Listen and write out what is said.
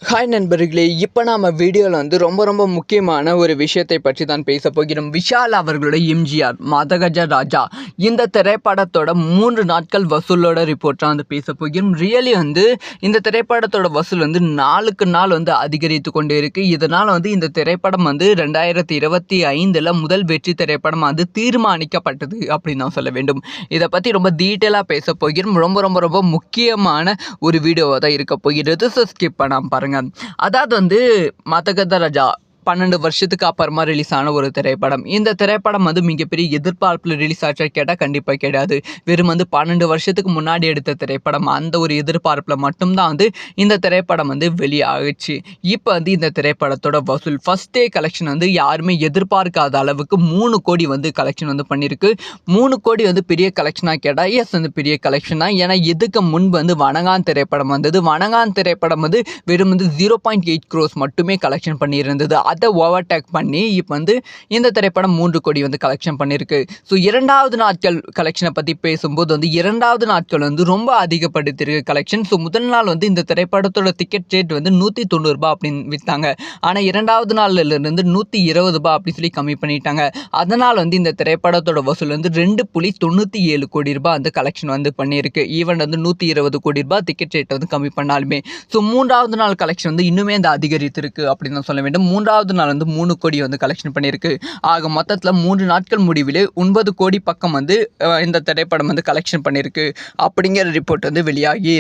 Hi நண்பர்களே, இப்போ நாம வீடியோவில் வந்து ரொம்ப முக்கியமான ஒரு விஷயத்தை பற்றி தான் பேச போகிறோம். விஷால் அவர்களுடைய எம்ஜிஆர் மதகஜ ராஜா இந்த திரைப்படத்தோட 3 நாட்கள் வசூலோட ரிப்போர்ட்டாக வந்து பேச போகிறோம். ரியலி வந்து இந்த திரைப்படத்தோட வசூல் வந்து நாளுக்கு நாள் வந்து அதிகரித்து கொண்டே இருக்குது. இதனால் வந்து இந்த திரைப்படம் வந்து 2025 முதல் வெற்றி திரைப்படம் அது தீர்மானிக்கப்பட்டது அப்படின்னு தான் சொல்ல வேண்டும். இதை பற்றி ரொம்ப டீட்டெயிலாக பேச போகிறோம். ரொம்ப முக்கியமான ஒரு வீடியோவாக தான் இருக்க போகிறது. ஸோ ஸ்கிப் பண்ணாமல் பாருங்கள். அதாவது வந்து மதகத ராஜா 12 வருஷத்துக்கு அப்புறமா ரிலீஸ் ஆன ஒரு திரைப்படம். இந்த திரைப்படம் வந்து மிகப்பெரிய எதிர்பார்ப்பில் ரிலீஸ் ஆச்சா கேட்டால் கண்டிப்பாக கிடையாது. வெறும் வந்து 12 வருஷத்துக்கு முன்னாடி எடுத்த திரைப்படம், அந்த ஒரு எதிர்பார்ப்பில் மட்டும்தான் வந்து இந்த திரைப்படம் வந்து வெளியாகிச்சு. இப்போ வந்து இந்த திரைப்படத்தோட வசூல் ஃபர்ஸ்ட் டே கலெக்ஷன் வந்து யாருமே எதிர்பார்க்காத அளவுக்கு 3 கோடி வந்து கலெக்ஷன் வந்து பண்ணியிருக்கு. 3 கோடி வந்து பெரிய கலெக்ஷனாக கேட்டால் எஸ் வந்து பெரிய கலெக்ஷன் தான். ஏன்னா இதுக்கு முன்பு வந்து வணங்கான் திரைப்படம் வந்தது. வணங்கான் திரைப்படம் வந்து வெறும் வந்து 0.8 crores மட்டுமே கலெக்ஷன் பண்ணியிருந்தது. அதை ஓவர்டேக் பண்ணி இப்போ வந்து இந்த திரைப்படம் 3 கோடி வந்து கலெக்ஷன் பண்ணியிருக்கு. ஸோ 2வது நாட்கள் கலெக்ஷனை பற்றி பேசும்போது வந்து 2வது நாட்கள் வந்து ரொம்ப அதிகப்படுத்தியிருக்கு கலெக்ஷன். ஸோ முதல் நாள் வந்து இந்த திரைப்படத்தோட டிக்கெட் ரேட் வந்து 190 ரூபாய் அப்படின்னு விற்றாங்க. ஆனால் 2வது நாள்லேருந்து 120 ரூபாய் அப்படி சொல்லி கம்மி பண்ணிட்டாங்க. அதனால் வந்து இந்த திரைப்படத்தோட வசூல் வந்து 2.97 கோடி ரூபாய் வந்து கலெக்ஷன் வந்து பண்ணியிருக்கு. ஈவன் வந்து 120 கோடி ரூபாய் டிக்கெட் ரேட் வந்து கம்மி பண்ணாலுமே. ஸோ 3வது நாள் கலெக்ஷன் வந்து இன்னுமே அந்த அதிகரித்திருக்கு அப்படின்னு தான் சொல்ல வேண்டும். 3வது நாள் வந்து 3 கோடி வந்து கலெக்ஷன் பண்ணியிருக்கு. ஆக மொத்தத்தில் 3 நாட்கள் முடிவிலே 9 கோடி பக்கம் வந்து இந்த திரைப்படம் வந்து கலெக்ஷன் பண்ணியிருக்கு அப்படிங்கிற ரிப்போர்ட் வந்து வெளியாகி